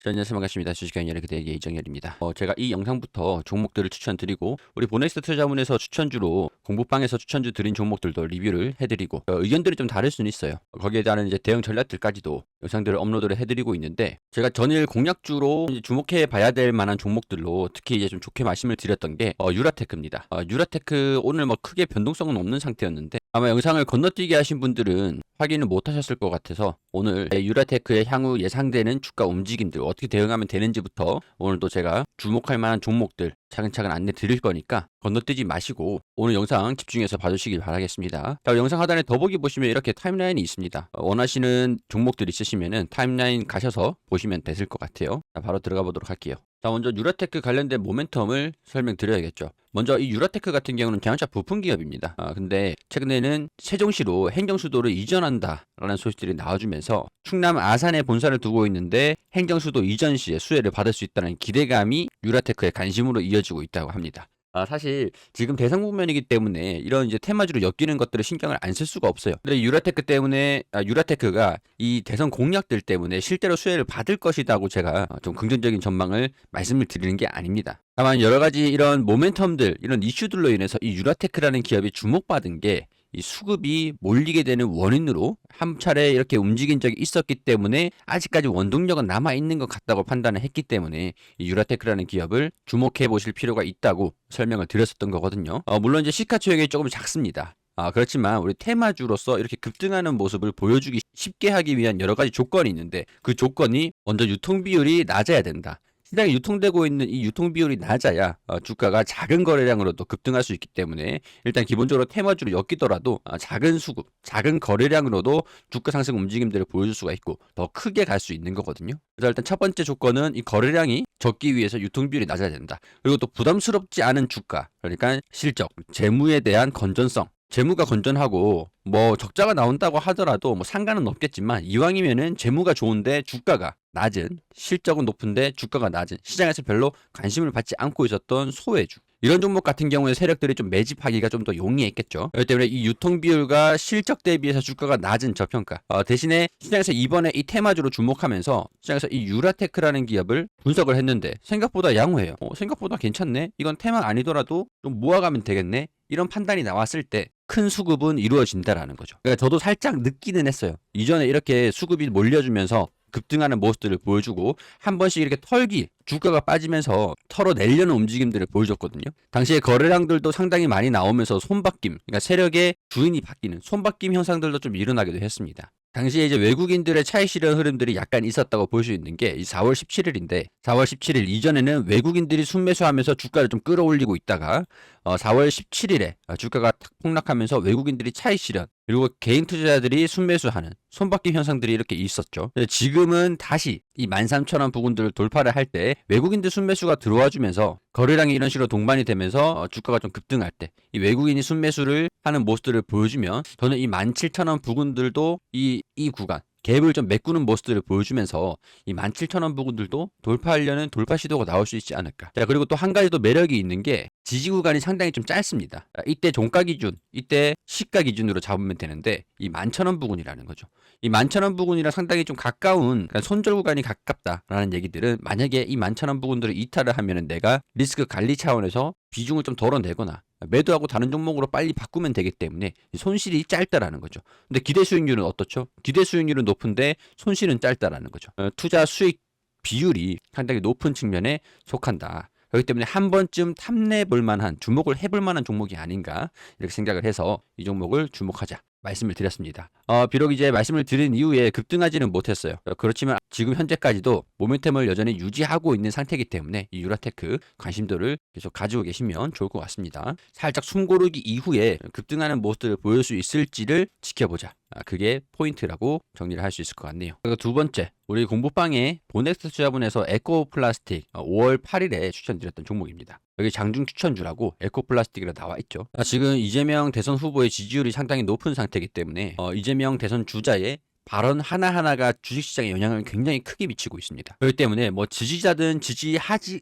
안녕하세요. 반갑습니다. 주식회원연의 그대에게 이정열입니다. 제가 이 영상부터 종목들을 추천드리고 우리 보넥스트 투자문에서 추천주로 공부방에서 추천주 드린 종목들도 리뷰를 해드리고 의견들이 좀 다를 수는 있어요. 거기에 따른 이제 대응 전략들까지도 영상들을 업로드를 해드리고 있는데 제가 전일 공략주로 이제 주목해 봐야 될 만한 종목들로 특히 이제 좀 좋게 말씀을 드렸던 게 유라테크입니다. 유라테크 오늘 뭐 크게 변동성은 없는 상태였는데 아마 영상을 건너뛰게 하신 분들은 확인을 못 하셨을 것 같아서 오늘 유라테크의 향후 예상되는 주가 움직임들 어떻게 대응하면 되는지부터 오늘도 제가 주목할 만한 종목들 차근차근 안내 드릴 거니까 건너뛰지 마시고 오늘 영상 집중해서 봐주시길 바라겠습니다. 자, 영상 하단에 더보기 보시면 이렇게 타임라인이 있습니다. 원하시는 종목들 있으시면은 타임라인 가셔서 보시면 되실 것 같아요. 자, 바로 들어가 보도록 할게요. 자, 먼저 유라테크 관련된 모멘텀을 설명드려야겠죠. 먼저 이 유라테크 같은 경우는 자동차 부품 기업입니다. 근데 최근에는 세종시로 행정수도를 이전한다라는 소식들이 나와주면서 충남 아산에 본사를 두고 있는데 행정수도 이전 시에 수혜를 받을 수 있다는 기대감이 유라테크의 관심으로 이어지고 있다고 합니다. 사실 지금 대상 국면이기 때문에 이런 이제 테마주로 엮이는 것들을 신경을 안 쓸 수가 없어요. 근데 유라테크 때문에 유라테크가 이 대선 공약들 때문에 실제로 수혜를 받을 것이라고 제가 좀 긍정적인 전망을 말씀을 드리는 게 아닙니다. 다만 여러 가지 이런 모멘텀들, 이런 이슈들로 인해서 이 유라테크라는 기업이 주목받은 게 이 수급이 몰리게 되는 원인으로 한 차례 이렇게 움직인 적이 있었기 때문에 아직까지 원동력은 남아있는 것 같다고 판단을 했기 때문에 이 유라테크라는 기업을 주목해 보실 필요가 있다고 설명을 드렸었던 거거든요. 물론 이제 시가총액이 조금 작습니다. 그렇지만 우리 테마주로서 이렇게 급등하는 모습을 보여주기 쉽게 하기 위한 여러 가지 조건이 있는데 그 조건이 먼저 유통 비율이 낮아야 된다. 시장에 유통되고 있는 이 유통 비율이 낮아야 주가가 작은 거래량으로도 급등할 수 있기 때문에 일단 기본적으로 테마주로 엮이더라도 작은 수급, 작은 거래량으로도 주가 상승 움직임들을 보여줄 수가 있고 더 크게 갈 수 있는 거거든요. 그래서 일단 첫 번째 조건은 이 거래량이 적기 위해서 유통 비율이 낮아야 된다. 그리고 또 부담스럽지 않은 주가, 그러니까 실적, 재무에 대한 건전성. 재무가 건전하고 뭐 적자가 나온다고 하더라도 뭐 상관은 없겠지만 이왕이면은 재무가 좋은데 주가가 낮은, 실적은 높은데 주가가 낮은, 시장에서 별로 관심을 받지 않고 있었던 소외주, 이런 종목 같은 경우에 세력들이 좀 매집하기가 좀 더 용이했겠죠. 그렇기 때문에 이 유통 비율과 실적 대비해서 주가가 낮은 저평가, 대신에 시장에서 이번에 이 테마주로 주목하면서 시장에서 이 유라테크라는 기업을 분석을 했는데 생각보다 양호해요. 생각보다 괜찮네, 이건 테마 아니더라도 좀 모아가면 되겠네, 이런 판단이 나왔을 때 큰 수급은 이루어진다라는 거죠. 그러니까 저도 살짝 느끼는 했어요. 이전에 이렇게 수급이 몰려주면서 급등하는 모습들을 보여주고 한 번씩 이렇게 털기, 주가가 빠지면서 털어내려는 움직임들을 보여줬거든요. 당시에 거래량들도 상당히 많이 나오면서 손바뀜, 그러니까 세력의 주인이 바뀌는 손바뀜 현상들도 좀 일어나기도 했습니다. 당시에 이제 외국인들의 차익 실현 흐름들이 약간 있었다고 볼 수 있는 게 4월 17일인데 4월 17일 이전에는 외국인들이 순매수하면서 주가를 좀 끌어올리고 있다가 4월 17일에 주가가 탁 폭락하면서 외국인들이 차익 실현, 그리고 개인 투자자들이 순매수하는 손바뀜 현상들이 이렇게 있었죠. 지금은 다시 이 13,000원 부근들을 돌파를 할 때 외국인들 순매수가 들어와 주면서 거래량이 이런 식으로 동반이 되면서 주가가 좀 급등할 때 이 외국인이 순매수를 하는 모습들을 보여주면 저는 이 17,000원 부근들도 이 구간 갭을 좀 메꾸는 모습들을 보여주면서 이 17,000원 부근들도 돌파하려는 돌파 시도가 나올 수 있지 않을까. 자, 그리고 또 한 가지 더 매력이 있는 게 지지 구간이 상당히 좀 짧습니다. 이때 종가 기준, 이때 시가 기준으로 잡으면 되는데 이 11,000원 부근이라는 거죠. 이 11,000원 부근이랑 상당히 좀 가까운, 그러니까 손절 구간이 가깝다라는 얘기들은 만약에 이 11,000원 부근들을 이탈을 하면은 내가 리스크 관리 차원에서 비중을 좀 덜어내거나 매도하고 다른 종목으로 빨리 바꾸면 되기 때문에 손실이 짧다라는 거죠. 근데 기대 수익률은 어떻죠? 기대 수익률은 높은데 손실은 짧다라는 거죠. 투자 수익 비율이 상당히 높은 측면에 속한다. 그렇기 때문에 한 번쯤 탐내 볼 만한, 주목을 해볼 만한 종목이 아닌가 이렇게 생각을 해서 이 종목을 주목하자 말씀을 드렸습니다. 비록 이제 말씀을 드린 이후에 급등하지는 못했어요. 그렇지만 지금 현재까지도 모멘텀을 여전히 유지하고 있는 상태이기 때문에 이 유라테크 관심도를 계속 가지고 계시면 좋을 것 같습니다. 살짝 숨고르기 이후에 급등하는 모습들을 보일 수 있을지를 지켜보자. 그게 포인트라고 정리를 할 수 있을 것 같네요. 그리고 두 번째, 우리 공부방에 보넥스 투자분에서 에코플라스틱 5월 8일에 추천드렸던 종목입니다. 여기 장중 추천주라고 에코플라스틱이라 나와 있죠. 지금 이재명 대선 후보의 지지율이 상당히 높은 상태이기 때문에 이재명 대선 주자의 발언 하나하나가 주식시장에 영향을 굉장히 크게 미치고 있습니다. 그렇기 때문에 뭐 지지자든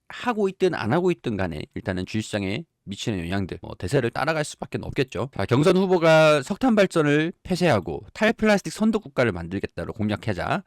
하고 있든 안 하고 있든 간에 일단은 주식시장에 미치는 영향들, 대세를 따라갈 수밖에 없겠죠. 자, 경선 후보가 석탄 발전을 폐쇄하고 탈플라스틱 선도 국가를 만들겠다고 공약하자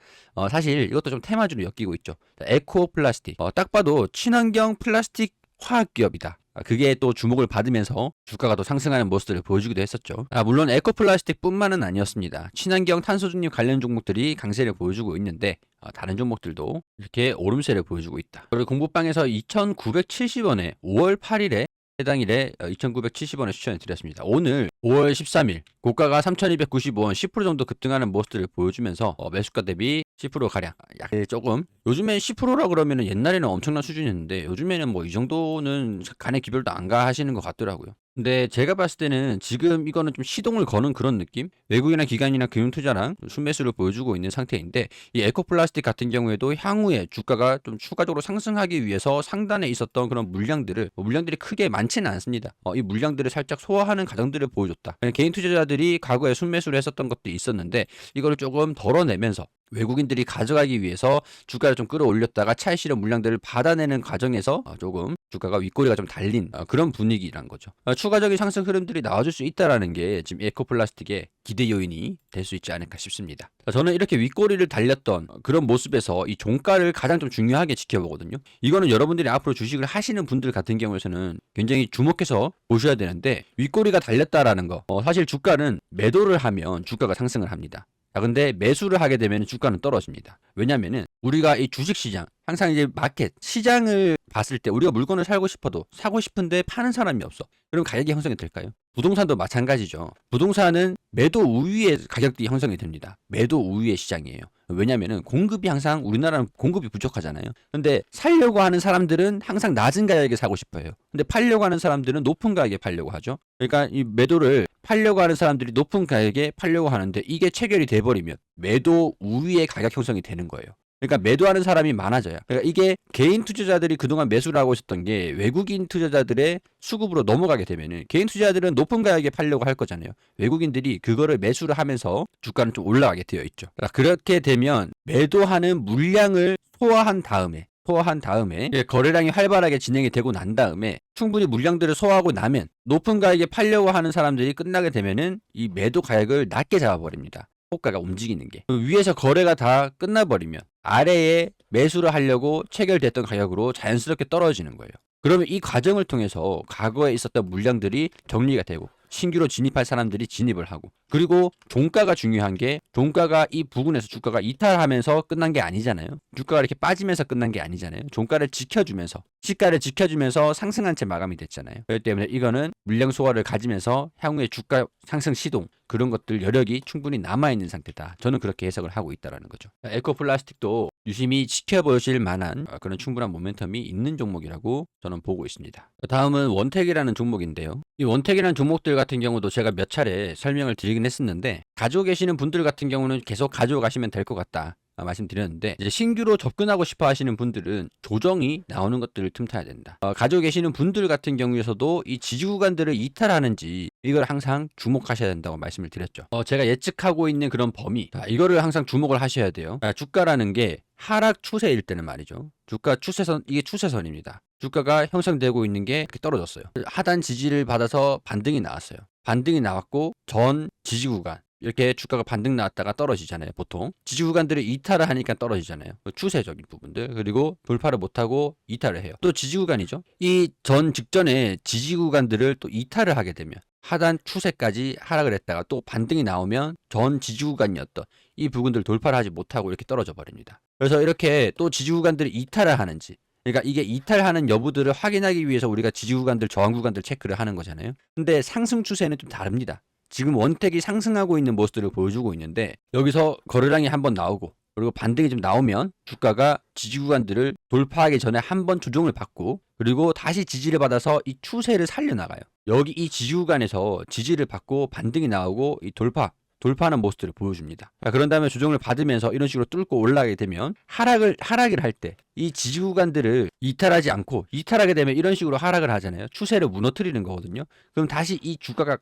사실 이것도 좀 테마주로 엮이고 있죠. 자, 에코 플라스틱, 딱 봐도 친환경 플라스틱 화학 기업이다. 그게 또 주목을 받으면서 주가가 또 상승하는 모습들을 보여주기도 했었죠. 물론 에코플라스틱뿐만은 아니었습니다. 친환경 탄소 중립 관련 종목들이 강세를 보여주고 있는데 다른 종목들도 이렇게 오름세를 보여주고 있다. 그리고 공부방에서 2,970원에 5월 8일에 해당 일에 2,970원에 추천해 드렸습니다. 오늘 5월 13일 고가가 3,295원 10% 정도 급등하는 모습들을 보여주면서 매수가 대비 10%가량 약 조금, 요즘엔 10%라 그러면 옛날에는 엄청난 수준이었는데 요즘에는 뭐 이 정도는 간의 기별도 안 가 하시는 것 같더라고요. 근데 제가 봤을 때는 지금 이거는 좀 시동을 거는 그런 느낌? 외국이나 기관이나 금융투자랑 순매수를 보여주고 있는 상태인데, 이 에코플라스틱 같은 경우에도 향후에 주가가 좀 추가적으로 상승하기 위해서 상단에 있었던 그런 물량들이 크게 많지는 않습니다. 이 물량들을 살짝 소화하는 과정들을 보여줬다. 개인 투자자들이 과거에 순매수를 했었던 것도 있었는데 이거를 조금 덜어내면서 외국인들이 가져가기 위해서 주가를 좀 끌어올렸다가 차익 실현 물량들을 받아내는 과정에서 조금 주가가 윗꼬리가 좀 달린 그런 분위기란 거죠. 추가적인 상승 흐름들이 나와줄 수 있다라는 게 지금 에코플라스틱의 기대 요인이 될 수 있지 않을까 싶습니다. 저는 이렇게 윗꼬리를 달렸던 그런 모습에서 이 종가를 가장 좀 중요하게 지켜보거든요. 이거는 여러분들이 앞으로 주식을 하시는 분들 같은 경우에는 굉장히 주목해서 보셔야 되는데, 윗꼬리가 달렸다라는 거, 사실 주가는 매도를 하면 주가가 상승을 합니다. 근데 매수를 하게 되면 주가는 떨어집니다. 왜냐면은 우리가 이 주식시장, 항상 이제 마켓, 시장을 봤을 때 우리가 물건을 살고 싶어도 사고 싶은데 파는 사람이 없어. 그럼 가격이 형성이 될까요? 부동산도 마찬가지죠. 부동산은 매도 우위의 가격이 형성이 됩니다. 매도 우위의 시장이에요. 왜냐면은 공급이 항상, 우리나라는 공급이 부족하잖아요. 근데 살려고 하는 사람들은 항상 낮은 가격에 사고 싶어요. 근데 팔려고 하는 사람들은 높은 가격에 팔려고 하죠. 그러니까 이 매도를 팔려고 하는 사람들이 높은 가격에 팔려고 하는데 이게 체결이 돼버리면 매도 우위의 가격 형성이 되는 거예요. 그러니까 매도하는 사람이 많아져요. 그러니까 이게 개인 투자자들이 그동안 매수를 하고 있었던 게 외국인 투자자들의 수급으로 넘어가게 되면은 개인 투자자들은 높은 가격에 팔려고 할 거잖아요. 외국인들이 그거를 매수를 하면서 주가는 좀 올라가게 되어 있죠. 그러니까 그렇게 되면 매도하는 물량을 소화한 다음에 거래량이 활발하게 진행이 되고 난 다음에 충분히 물량들을 소화하고 나면 높은 가격에 팔려고 하는 사람들이 끝나게 되면은 이 매도 가격을 낮게 잡아버립니다. 호가가 움직이는 게 위에서 거래가 다 끝나버리면 아래에 매수를 하려고 체결됐던 가격으로 자연스럽게 떨어지는 거예요. 그러면 이 과정을 통해서 과거에 있었던 물량들이 정리가 되고 신규로 진입할 사람들이 진입을 하고, 그리고 종가가 중요한 게, 종가가 이 부분에서 주가가 이탈하면서 끝난 게 아니잖아요. 주가가 이렇게 빠지면서 끝난 게 아니잖아요. 종가를 지켜주면서, 시가를 지켜주면서 상승한 채 마감이 됐잖아요. 그렇기 때문에 이거는 물량 소화를 가지면서 향후에 주가 상승 시동, 그런 것들 여력이 충분히 남아있는 상태다. 저는 그렇게 해석을 하고 있다는 거죠. 에코플라스틱도 유심히 지켜보실 만한 그런 충분한 모멘텀이 있는 종목이라고 저는 보고 있습니다. 다음은 원택이라는 종목인데요. 이 원택이라는 종목들 같은 경우도 제가 몇 차례 설명을 드리긴 했었는데, 가지고 계시는 분들 같은 경우는 계속 가지고 가시면 될 것 같다 말씀드렸는데, 이제 신규로 접근하고 싶어 하시는 분들은 조정이 나오는 것들을 틈타야 된다. 가지고 계시는 분들 같은 경우에서도 이 지지 구간들을 이탈하는지 이걸 항상 주목하셔야 된다고 말씀을 드렸죠. 제가 예측하고 있는 그런 범위, 이거를 항상 주목을 하셔야 돼요. 주가라는 게 하락 추세일 때는 말이죠. 주가 추세선, 이게 추세선입니다. 주가가 형성되고 있는 게 이렇게 떨어졌어요. 하단 지지를 받아서 반등이 나왔어요. 반등이 나왔고 전 지지 구간, 이렇게 주가가 반등 나왔다가 떨어지잖아요. 보통 지지 구간들을 이탈을 하니까 떨어지잖아요. 추세적인 부분들, 그리고 돌파를 못하고 이탈을 해요. 또 지지 구간이죠. 이 전 직전에 지지 구간들을 또 이탈을 하게 되면 하단 추세까지 하락을 했다가 또 반등이 나오면 전 지지 구간이었던 이 부분들 돌파를 하지 못하고 이렇게 떨어져 버립니다. 그래서 이렇게 또 지지 구간들을 이탈을 하는지, 그러니까 이게 이탈하는 여부들을 확인하기 위해서 우리가 지지 구간들, 저항 구간들 체크를 하는 거잖아요. 근데 상승 추세는 좀 다릅니다. 지금 원택이 상승하고 있는 모습들을 보여주고 있는데, 여기서 거래량이 한번 나오고 그리고 반등이 좀 나오면 주가가 지지 구간들을 돌파하기 전에 한번 조정을 받고, 그리고 다시 지지를 받아서 이 추세를 살려나가요. 여기 이 지지 구간에서 지지를 받고 반등이 나오고 이 돌파하는 모습들을 보여줍니다. 그런 다음에 조정을 받으면서 이런 식으로 뚫고 올라가게 되면 하락을 할 때, 이 지지 구간들을 이탈하지 않고, 이탈하게 되면 이런 식으로 하락을 하잖아요. 추세를 무너뜨리는 거거든요. 그럼 다시 이 주가가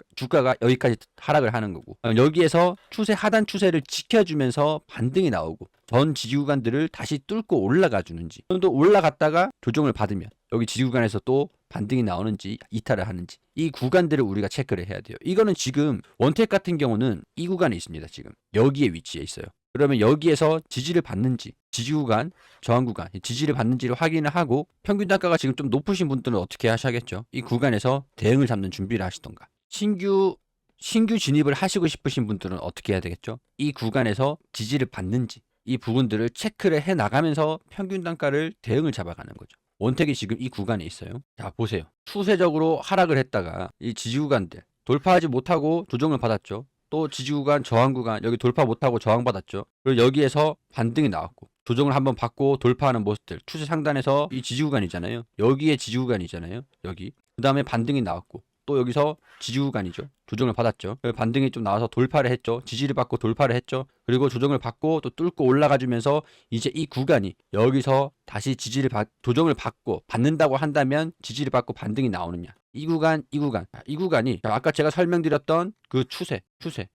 여기까지 하락을 하는 거고, 여기에서 하단 추세를 지켜주면서 반등이 나오고, 전 지지 구간들을 다시 뚫고 올라가 주는지, 또 올라갔다가 조정을 받으면 여기 지지 구간에서 또 반등이 나오는지 이탈을 하는지, 이 구간들을 우리가 체크를 해야 돼요. 이거는 지금 원택 같은 경우는 이 구간에 있습니다. 지금 여기에 위치해 있어요. 그러면 여기에서 지지를 받는지, 지지 구간, 저항 구간, 지지를 받는지를 확인을 하고, 평균 단가가 지금 좀 높으신 분들은 어떻게 하셔야겠죠? 이 구간에서 대응을 잡는 준비를 하시던가, 신규 진입을 하시고 싶으신 분들은 어떻게 해야 되겠죠? 이 구간에서 지지를 받는지, 이 부분들을 체크를 해 나가면서 평균 단가를 대응을 잡아가는 거죠. 원택이 지금 이 구간에 있어요. 자, 보세요. 추세적으로 하락을 했다가 이 지지 구간들 돌파하지 못하고 조정을 받았죠. 또 지지 구간, 저항 구간, 여기 돌파 못하고 저항 받았죠. 그리고 여기에서 반등이 나왔고, 조정을 한번 받고 돌파하는 모습들, 추세 상단에서 이 지지 구간이잖아요. 여기에 지지 구간이잖아요. 여기. 그 다음에 반등이 나왔고, 또 여기서 지지 구간이죠. 조정을 받았죠. 반등이 좀 나와서 돌파를 했죠. 지지를 받고 돌파를 했죠. 그리고 조정을 받고 또 뚫고 올라가주면서 이제 이 구간이 여기서 다시 조정을 받고 받는다고 한다면 지지를 받고 반등이 나오느냐. 이 구간이 아까 제가 설명드렸던 그 추세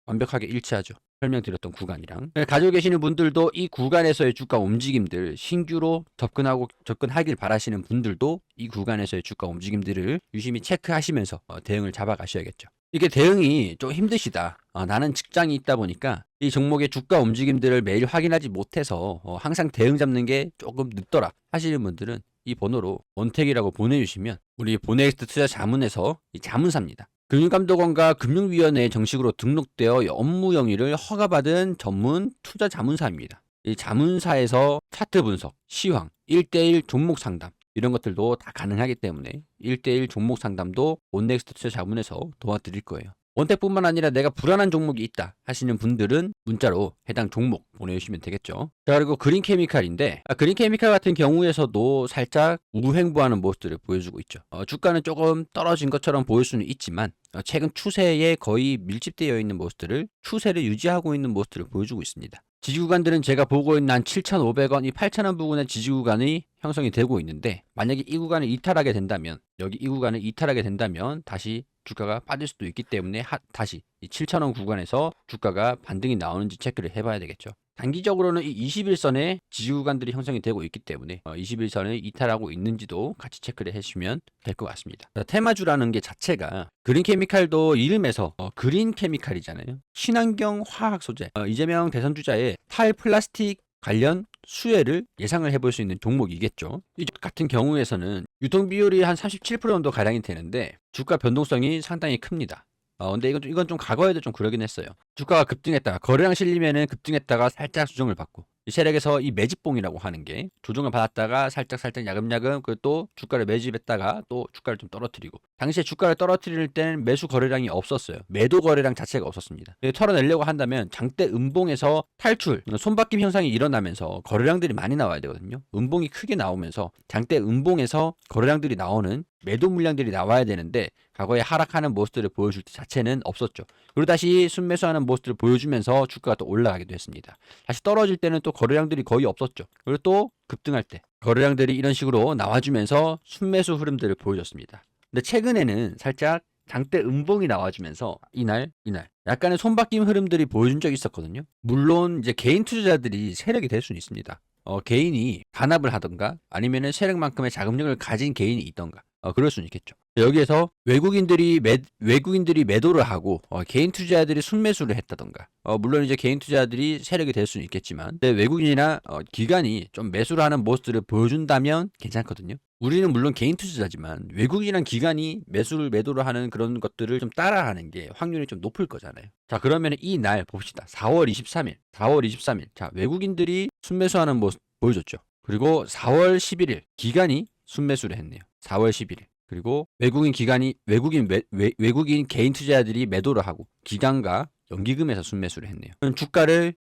완벽하게 일치하죠. 설명드렸던 구간이랑. 가지고 계시는 분들도 이 구간에서의 주가 움직임들, 신규로 접근하길 바라시는 분들도 이 구간에서의 주가 움직임들을 유심히 체크하시면서 대응을 잡아가셔야겠죠. 이게 대응이 좀 힘드시다. 나는 직장이 있다 보니까 이 종목의 주가 움직임들을 매일 확인하지 못해서 항상 대응 잡는 게 조금 늦더라 하시는 분들은 이 번호로 원택이라고 보내주시면 우리 보넥스트 투자 자문에서 이 자문사입니다. 금융감독원과 금융위원회에 정식으로 등록되어 업무 영위를 허가받은 전문 투자 자문사입니다. 이 자문사에서 차트 분석, 시황, 1대1 종목 상담 이런 것들도 다 가능하기 때문에 1대1 종목 상담도 원넥스트 투자 자문에서 도와드릴 거예요. 원택뿐만 아니라 내가 불안한 종목이 있다 하시는 분들은 문자로 해당 종목 보내주시면 되겠죠. 자, 그리고 그린케미칼인데 그린케미칼 같은 경우에서도 살짝 우행보하는 모습들을 보여주고 있죠. 주가는 조금 떨어진 것처럼 보일 수는 있지만 최근 추세에 거의 밀집되어 있는 모습들을 추세를 유지하고 있는 모습들을 보여주고 있습니다. 지지구간들은 제가 보고 있는 한 7,500원, 이 8,000원 부근의 지지구간이 형성이 되고 있는데, 만약에 이 구간을 이탈하게 된다면, 여기 이 구간을 이탈하게 된다면 다시 주가가 빠질 수도 있기 때문에 다시 이 7,000원 구간에서 주가가 반등이 나오는지 체크를 해봐야 되겠죠. 단기적으로는 이 21선의 지지 구간들이 형성이 되고 있기 때문에 21선을 이탈하고 있는지도 같이 체크를 해주시면 될 것 같습니다. 테마주라는 게 자체가 그린케미칼도 이름에서 그린케미칼이잖아요. 친환경 화학 소재, 이재명 대선 주자의 탈플라스틱 관련 수혜를 예상을 해볼 수 있는 종목이겠죠. 이 같은 경우에서는 유통 비율이 한 37% 정도 가량이 되는데 주가 변동성이 상당히 큽니다. 근데 이건 좀 과거에도 좀 그러긴 했어요. 주가가 급등했다가 거래량 실리면은 급등했다가 살짝 조정을 받고, 이 세력에서 이 매집봉이라고 하는 게 조정을 받았다가 살짝 야금야금 또 주가를 매집했다가 또 주가를 좀 떨어뜨리고, 당시에 주가를 떨어뜨릴 때는 매수 거래량이 없었어요. 매도 거래량 자체가 없었습니다. 털어내려고 한다면 장대 음봉에서 탈출, 손바뀜 현상이 일어나면서 거래량들이 많이 나와야 되거든요. 음봉이 크게 나오면서 장대 음봉에서 거래량들이 나오는 매도 물량들이 나와야 되는데 과거에 하락하는 모습들을 보여줄 때 자체는 없었죠. 그리고 다시 순매수하는 모습들을 보여주면서 주가가 또 올라가기도 했습니다. 다시 떨어질 때는 또 거래량들이 거의 없었죠. 그리고 또 급등할 때 거래량들이 이런 식으로 나와주면서 순매수 흐름들을 보여줬습니다. 근데 최근에는 살짝 장대 음봉이 나와주면서 이날 약간의 손바뀜 흐름들이 보여준 적이 있었거든요. 물론 이제 개인 투자자들이 세력이 될 수는 있습니다. 개인이 단합을 하던가 아니면은 세력만큼의 자금력을 가진 개인이 있던가 그럴 수는 있겠죠. 여기에서 외국인들이 매도를 하고 개인 투자자들이 순매수를 했다던가, 물론 이제 개인 투자자들이 세력이 될 수는 있겠지만 외국인이나 기관이 좀 매수를 하는 모습들을 보여준다면 괜찮거든요. 우리는 물론 개인 투자자지만 외국인이나 기관이 매도를 하는 그런 것들을 좀 따라하는 게 확률이 좀 높을 거잖아요. 자, 그러면 이 날 봅시다. 4월 23일. 자, 외국인들이 순매수하는 모습 보여줬죠. 그리고 4월 11일 기관이 순매수를 했네요. 4월 11일. 그리고 외국인 개인 투자자들이 매도를 하고 기관과 연기금에서 순매수를 했네요.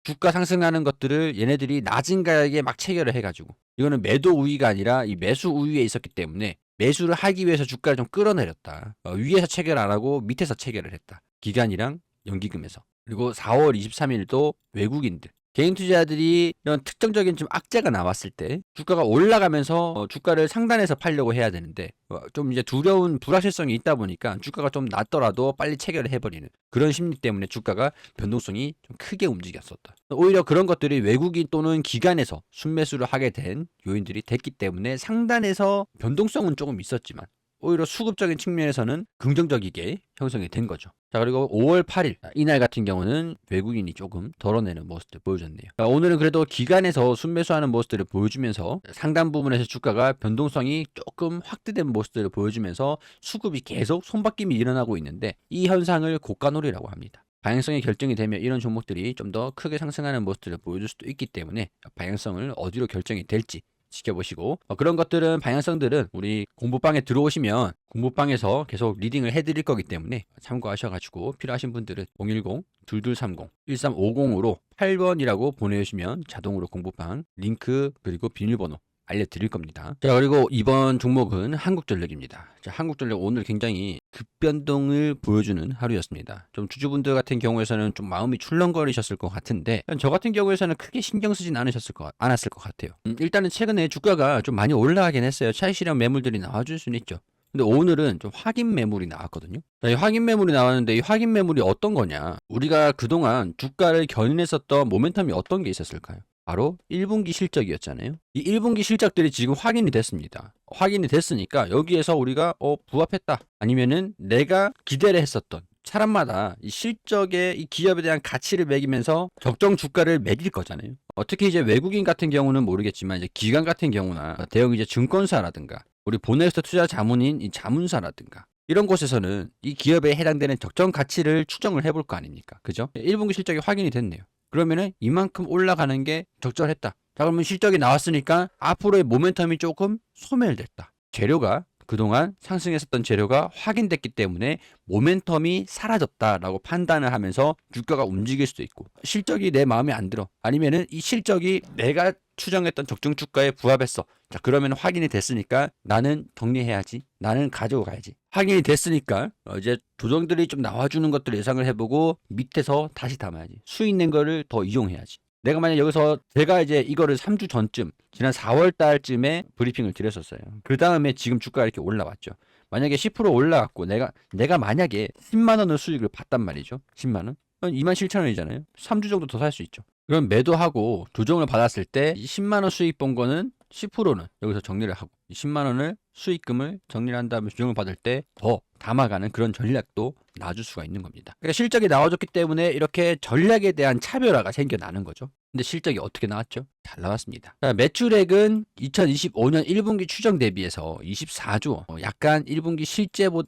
주가 상승하는 것들을 얘네들이 낮은 가격에 막 체결을 해가지고, 이거는 매도 우위가 아니라 이 매수 우위에 있었기 때문에 매수를 하기 위해서 주가를 좀 끌어내렸다. 위에서 체결 안 하고 밑에서 체결을 했다. 기관이랑 연기금에서. 그리고 4월 23일도 외국인들 개인 투자자들이 이런 특정적인 좀 악재가 나왔을 때 주가가 올라가면서 주가를 상단에서 팔려고 해야 되는데 좀 이제 두려운 불확실성이 있다 보니까 주가가 좀 낮더라도 빨리 체결을 해버리는 그런 심리 때문에 주가가 변동성이 좀 크게 움직였었다. 오히려 그런 것들이 외국인 또는 기관에서 순매수를 하게 된 요인들이 됐기 때문에 상단에서 변동성은 조금 있었지만 오히려 수급적인 측면에서는 긍정적이게 형성이 된 거죠. 자, 그리고 5월 8일 이날 같은 경우는 외국인이 조금 덜어내는 모습들 보여줬네요. 자, 오늘은 그래도 기관에서 순매수하는 모습들을 보여주면서 상단 부분에서 주가가 변동성이 조금 확대된 모습들을 보여주면서 수급이 계속 손바뀜이 일어나고 있는데 이 현상을 고가놀이라고 합니다. 방향성이 결정이 되면 이런 종목들이 좀 더 크게 상승하는 모습들을 보여줄 수도 있기 때문에 방향성을 어디로 결정이 될지 지켜보시고 그런 것들은 방향성들은 우리 공부방에 들어오시면 공부방에서 계속 리딩을 해드릴 거기 때문에 참고하셔가지고 필요하신 분들은 010-2230-1350으로 8번이라고 보내주시면 자동으로 공부방 링크 그리고 비밀번호 알려드릴 겁니다. 자, 그리고 이번 종목은 한국전력입니다. 자, 한국전력 오늘 굉장히 급변동을 보여주는 하루였습니다. 좀 주주분들 같은 경우에서는 좀 마음이 출렁거리셨을 것 같은데 저 같은 경우에서는 크게 신경 쓰진 않았을 것 같아요. 일단은 최근에 주가가 좀 많이 올라가긴 했어요. 차익 실현 매물들이 나와줄 수는 있죠. 근데 오늘은 좀 확인 매물이 나왔거든요. 자, 이 확인 매물이 나왔는데 이 확인 매물이 어떤 거냐? 우리가 그동안 주가를 견인했었던 모멘텀이 어떤 게 있었을까요? 바로 1분기 실적이었잖아요. 이 1분기 실적들이 지금 확인이 됐습니다. 확인이 됐으니까 여기에서 우리가 부합했다. 아니면은 내가 기대를 했었던 사람마다 이 실적에 이 기업에 대한 가치를 매기면서 적정 주가를 매길 거잖아요. 특히 이제 외국인 같은 경우는 모르겠지만 이제 기관 같은 경우나 대형 이제 증권사라든가 우리 보네스트 투자 자문인 이 자문사라든가 이런 곳에서는 이 기업에 해당되는 적정 가치를 추정을 해볼 거 아닙니까? 그죠? 1분기 실적이 확인이 됐네요. 그러면은 이만큼 올라가는 게 적절했다. 자, 그러면 실적이 나왔으니까 앞으로의 모멘텀이 조금 소멸됐다. 재료가 그동안 상승했었던 재료가 확인됐기 때문에 모멘텀이 사라졌다라고 판단을 하면서 주가가 움직일 수도 있고 실적이 내 마음에 안 들어. 아니면은 이 실적이 내가 추정했던 적정 주가에 부합했어. 자, 그러면 확인이 됐으니까 나는 정리해야지. 나는 가지고 가야지. 확인이 됐으니까 이제 조정들이 좀 나와주는 것들을 예상을 해보고 밑에서 다시 담아야지. 수익 낸 거를 더 이용해야지. 내가 만약 여기서 제가 이제 이거를 3주 전쯤 지난 4월 달쯤에 브리핑을 드렸었어요. 그 다음에 지금 주가가 이렇게 올라왔죠. 만약에 10% 올라갔고 내가 만약에 10만 원을 수익을 봤단 말이죠. 10만 원? 27,000원이잖아요. 3주 정도 더 살 수 있죠. 그럼 매도하고 조정을 받았을 때 10만 원 수익 본 거는 10%는 여기서 정리를 하고 10만 원을 수익금을 정리를 한 다음에 조정을 받을 때 더 담아가는 그런 전략도 놔줄 수가 있는 겁니다. 그러니까 실적이 나와줬기 때문에 이렇게 전략에 대한 차별화가 생겨나는 거죠. 근데 실적이 어떻게 나왔죠? 잘 나왔습니다. 자, 매출액은 2025년 1분기 추정 대비해서 24조, 약간 1분기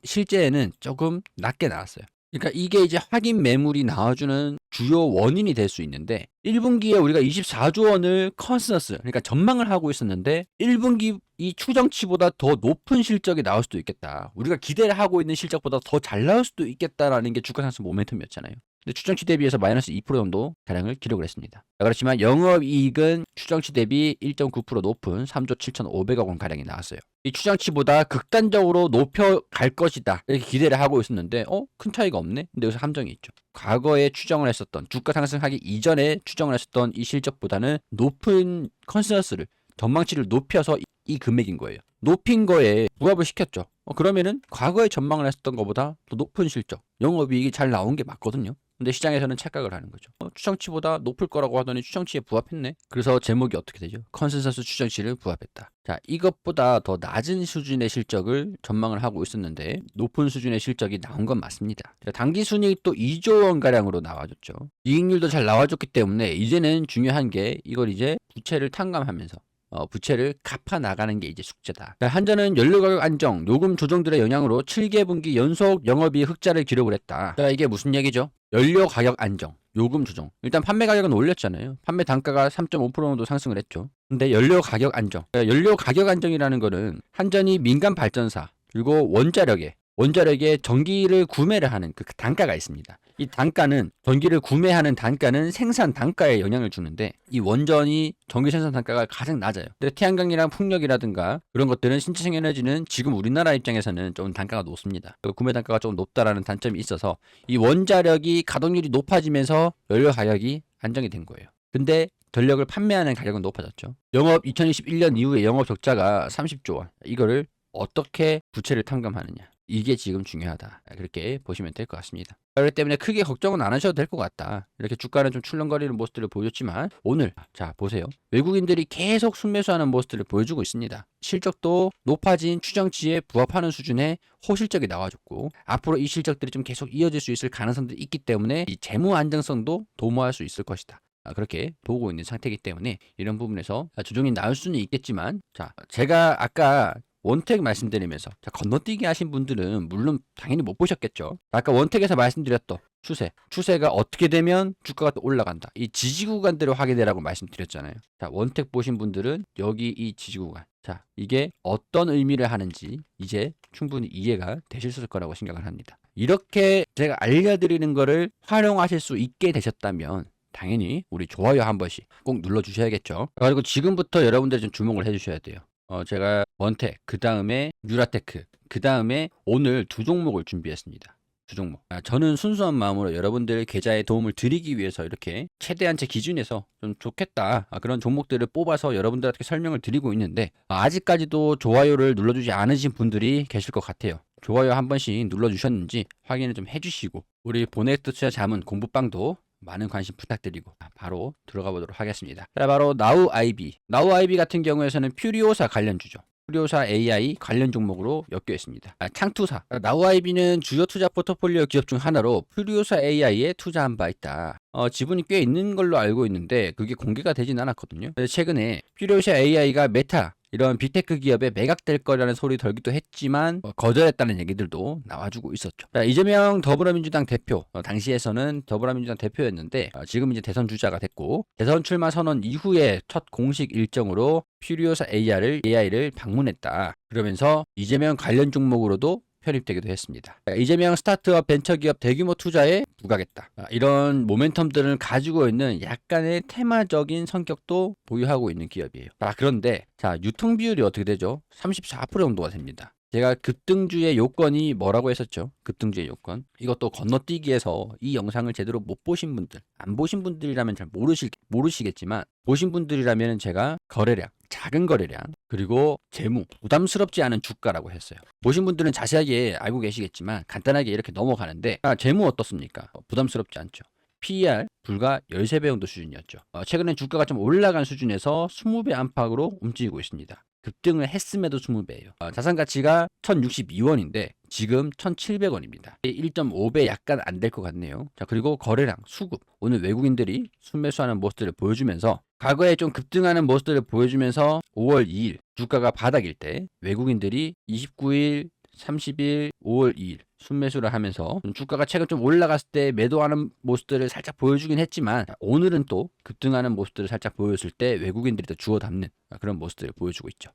실제에는 조금 낮게 나왔어요. 그러니까 이게 이제 확인 매물이 나와주는 주요 원인이 될 수 있는데 1분기에 우리가 24조 원을 컨센서스 그러니까 전망을 하고 있었는데 1분기 이 추정치보다 더 높은 실적이 나올 수도 있겠다. 우리가 기대를 하고 있는 실적보다 더 잘 나올 수도 있겠다라는 게 주가 상승 모멘텀이었잖아요. 근데 추정치 대비해서 마이너스 2% 정도 가량을 기록을 했습니다. 그렇지만 영업이익은 추정치 대비 1.9% 높은 3조 7,500억 원 가량이 나왔어요. 이 추정치보다 극단적으로 높여갈 것이다 이렇게 기대를 하고 있었는데 큰 차이가 없네. 근데 여기서 함정이 있죠. 과거에 추정을 했었던 주가 상승하기 이전에 추정을 했었던 이 실적보다는 높은 컨센서스를 전망치를 높여서 이 금액인 거예요. 높인 거에 부합을 시켰죠. 그러면은 과거에 전망을 했었던 것보다 더 높은 실적, 영업이익이 잘 나온 게 맞거든요. 근데 시장에서는 착각을 하는 거죠. 추정치보다 높을 거라고 하더니 추정치에 부합했네. 그래서 제목이 어떻게 되죠? 컨센서스 추정치를 부합했다. 자, 이것보다 더 낮은 수준의 실적을 전망을 하고 있었는데 높은 수준의 실적이 나온 건 맞습니다. 당기 순이익도 2조 원 가량으로 나와줬죠. 이익률도 잘 나와줬기 때문에 이제는 중요한 게 이걸 이제 부채를 탕감하면서 부채를 갚아 나가는 게 이제 숙제다. 한전은 연료가격 안정, 요금 조정들의 영향으로 7개 분기 연속 영업이익 흑자를 기록을 했다. 자, 이게 무슨 얘기죠? 연료 가격 안정, 요금 조정. 일단 판매 가격은 올렸잖아요. 판매 단가가 3.5% 정도 상승을 했죠. 근데 연료 가격 안정. 연료 가격 안정이라는 거는 한전이 민간 발전사 그리고 원자력에 전기를 구매를 하는 그 단가가 있습니다. 이 단가는 전기를 구매하는 단가는 생산 단가에 영향을 주는데 이 원전이 전기 생산 단가가 가장 낮아요. 근데 태양광이랑 풍력이라든가 그런 것들은 신재생 에너지는 지금 우리나라 입장에서는 좀 단가가 높습니다. 구매 단가가 좀 높다라는 단점이 있어서 이 원자력이 가동률이 높아지면서 연료 가격이 안정이 된 거예요. 근데 전력을 판매하는 가격은 높아졌죠. 영업 2021년 이후에 영업 적자가 30조 원. 이거를 어떻게 부채를 탕감하느냐. 이게 지금 중요하다. 그렇게 보시면 될 것 같습니다. 그렇기 때문에 크게 걱정은 안 하셔도 될 것 같다. 이렇게 주가는 좀 출렁거리는 모습들을 보여줬지만 오늘 자 보세요. 외국인들이 계속 순매수하는 모습들을 보여주고 있습니다. 실적도 높아진 추정치에 부합하는 수준의 호실적이 나와줬고 앞으로 이 실적들이 좀 계속 이어질 수 있을 가능성들이 있기 때문에 이 재무 안정성도 도모할 수 있을 것이다. 그렇게 보고 있는 상태이기 때문에 이런 부분에서 조정이 나올 수는 있겠지만 자 제가 아까 원택 말씀드리면서 자, 건너뛰기 하신 분들은 물론 당연히 못 보셨겠죠. 아까 원택에서 말씀드렸던 추세가 어떻게 되면 주가가 또 올라간다. 이 지지 구간대로 하게 되라고 말씀드렸잖아요. 자, 원택 보신 분들은 여기 이 지지 구간. 자, 이게 어떤 의미를 하는지 이제 충분히 이해가 되실 거라고 생각을 합니다. 이렇게 제가 알려드리는 거를 활용하실 수 있게 되셨다면 당연히 우리 좋아요 한 번씩 꼭 눌러주셔야겠죠. 그리고 지금부터 여러분들이 좀 주목을 해주셔야 돼요. 제가 원택, 그 다음에 뉴라테크, 그 다음에 오늘 두 종목을 준비했습니다. 두 종목. 저는 순수한 마음으로 여러분들 계좌에 도움을 드리기 위해서 이렇게 최대한 제 기준에서 좀 좋겠다 그런 종목들을 뽑아서 여러분들한테 설명을 드리고 있는데 아직까지도 좋아요를 눌러주지 않으신 분들이 계실 것 같아요. 좋아요 한 번씩 눌러주셨는지 확인을 좀 해주시고 우리 보넥스 투자 자문 공부방도 많은 관심 부탁드리고 바로 들어가 보도록 하겠습니다. 자, 바로 나우 아이비 같은 경우에서는 퓨리오사 관련주죠. 퓨리오사 AI 관련 종목으로 엮여 있습니다. 창투사 나우 아이비는 주요 투자 포트폴리오 기업 중 하나로 퓨리오사 AI에 투자한 바 있다. 지분이 꽤 있는 걸로 알고 있는데 그게 공개가 되진 않았거든요. 최근에 퓨리오사 AI가 메타 이런 빅테크 기업에 매각될 거라는 소리 덜기도 했지만 거절했다는 얘기들도 나와주고 있었죠. 자, 이재명 더불어민주당 대표 당시에서는 더불어민주당 대표였는데 지금 이제 대선 주자가 됐고 대선 출마 선언 이후에 첫 공식 일정으로 퓨리오사 AI를 방문했다. 그러면서 이재명 관련 종목으로도 편입되기도 했습니다. 이재명 스타트업 벤처기업 대규모 투자에 부각했다. 이런 모멘텀들을 가지고 있는 약간의 테마적인 성격도 보유하고 있는 기업이에요. 그런데 유통 비율이 어떻게 되죠? 34% 정도가 됩니다. 제가 급등주의 요건이 뭐라고 했었죠? 급등주의 요건. 이것도 건너뛰기에서 이 영상을 제대로 못 보신 분들, 안 보신 분들이라면 잘 모르시겠지만 보신 분들이라면 제가 거래량, 작은 거래량, 그리고 재무, 부담스럽지 않은 주가라고 했어요. 보신 분들은 자세하게 알고 계시겠지만 간단하게 이렇게 넘어가는데 재무 어떻습니까? 부담스럽지 않죠. PER 불과 13배 정도 수준이었죠. 최근에 주가가 좀 올라간 수준에서 20배 안팎으로 움직이고 있습니다. 급등을 했음에도 20배예요. 자산 가치가 1,062원인데 지금 1,700원입니다. 1.5배 약간 안 될 것 같네요. 자, 그리고 거래량, 수급. 오늘 외국인들이 순매수하는 모습들을 보여주면서 과거에 좀 급등하는 모습들을 보여주면서 5월 2일 주가가 바닥일 때 외국인들이 29일, 30일, 5월 2일 순매수를 하면서 주가가 최근 좀 올라갔을 때 매도하는 모습들을 살짝 보여주긴 했지만 오늘은 또 급등하는 모습들을 살짝 보여줬을 때 외국인들이 더 주워 담는 그런 모습들을 보여주고 있죠.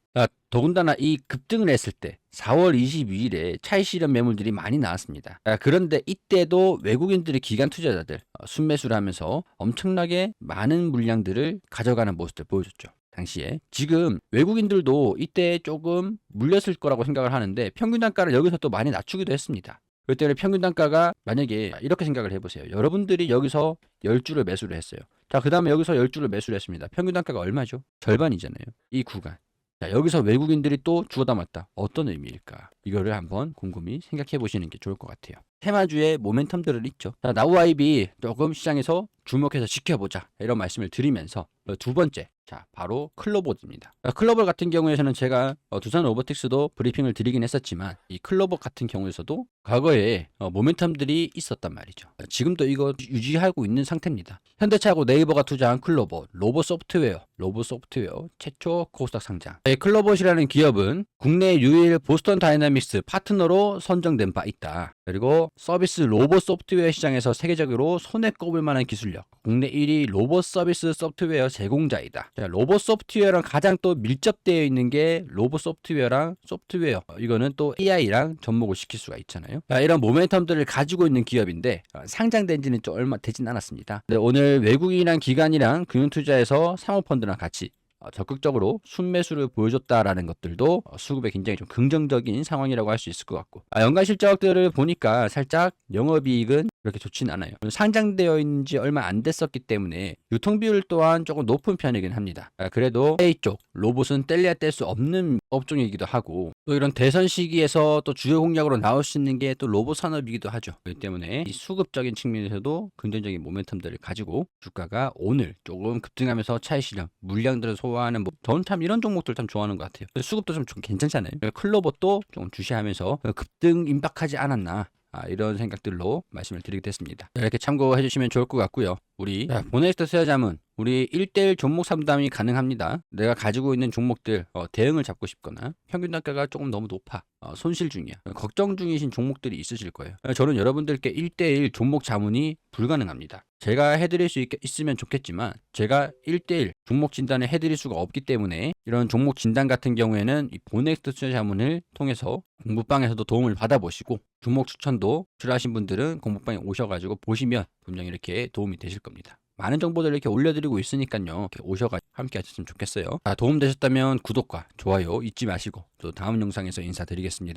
더군다나 이 급등을 했을 때 4월 22일에 차익 실현 매물들이 많이 나왔습니다. 그런데 이때도 외국인들이 기관 투자자들 순매수를 하면서 엄청나게 많은 물량들을 가져가는 모습들 보여줬죠. 당시에 지금 외국인들도 이때 조금 물렸을 거라고 생각을 하는데 평균 단가를 여기서 또 많이 낮추기도 했습니다. 그렇기 때문에 평균 단가가 만약에 이렇게 생각을 해보세요. 여러분들이 여기서 10주를 매수를 했어요. 자, 그 다음에 여기서 10주를 매수를 했습니다. 평균 단가가 얼마죠? 절반이잖아요. 이 구간. 자, 여기서 외국인들이 또 주워 담았다. 어떤 의미일까? 이거를 한번 곰곰이 생각해 보시는 게 좋을 것 같아요. 테마주의 모멘텀들을 있죠. 자, 나우아이비 조금 시장에서 주목해서 지켜보자. 이런 말씀을 드리면서 두 번째. 자, 바로 클로버입니다. 클로버 같은 경우에는 제가 두산 로보틱스도 브리핑을 드리긴 했었지만 이 클로버 같은 경우에서도 과거에 모멘텀들이 있었단 말이죠. 지금도 이거 유지하고 있는 상태입니다. 현대차하고 네이버가 투자한 클로버, 로봇 소프트웨어 최초 코스닥 상장. 클로버이라는 기업은 국내 유일 보스턴 다이나믹스 파트너로 선정된 바 있다. 그리고 서비스 로봇 소프트웨어 시장에서 세계적으로 손에 꼽을 만한 기술력, 국내 1위 로봇 서비스 소프트웨어 제공자이다. 자, 로봇 소프트웨어랑 가장 또 밀접되어 있는 게 로봇 소프트웨어랑 소프트웨어. 이거는 또 AI랑 접목을 시킬 수가 있잖아요. 자, 이런 모멘텀들을 가지고 있는 기업인데 상장된 지는 좀 얼마 되진 않았습니다. 근데 오늘 외국인이랑 기관이랑 금융투자에서 사모펀드랑 같이 적극적으로 순매수를 보여줬다라는 것들도 수급에 굉장히 좀 긍정적인 상황이라고 할 수 있을 것 같고 연간 실적들을 보니까 살짝 영업이익은 그렇게 좋진 않아요. 상장되어 있는 지 얼마 안 됐었기 때문에 유통비율 또한 조금 높은 편이긴 합니다. 그래도 A 쪽 로봇은 뗄래야 뗄 수 없는 업종이기도 하고, 또 이런 대선 시기에서 또 주요 공약으로 나올 수 있는 게 또 로봇 산업이기도 하죠. 그렇기 때문에 이 수급적인 측면에서도 긍정적인 모멘텀들을 가지고 주가가 오늘 조금 급등하면서 차익 실현, 물량들을 소화하는 저는 참 이런 종목들 참 좋아하는 것 같아요. 수급도 좀 괜찮잖아요. 클로버도 좀 주시하면서 급등 임박하지 않았나, 이런 생각들로 말씀을 드리게 됐습니다. 이렇게 참고해 주시면 좋을 것 같고요. 우리 보네스트 투자자문, 우리 1대1 종목 상담이 가능합니다. 내가 가지고 있는 종목들 대응을 잡고 싶거나 평균 단가가 조금 너무 높아, 손실 중이야, 걱정 중이신 종목들이 있으실 거예요. 저는 여러분들께 1대1 종목 자문이 불가능합니다. 제가 해드릴 수 있으면 좋겠지만 제가 1대1 종목 진단을 해드릴 수가 없기 때문에 이런 종목 진단 같은 경우에는 이 보넥스트 투자자문을 통해서 공부방에서도 도움을 받아보시고, 종목 추천도 필요하신 분들은 공부방에 오셔가지고 보시면 분명히 이렇게 도움이 되실 겁니다. 많은 정보들을 이렇게 올려드리고 있으니까요. 이렇게 오셔가지고 함께 하셨으면 좋겠어요. 도움되셨다면 구독과 좋아요 잊지 마시고 또 다음 영상에서 인사드리겠습니다.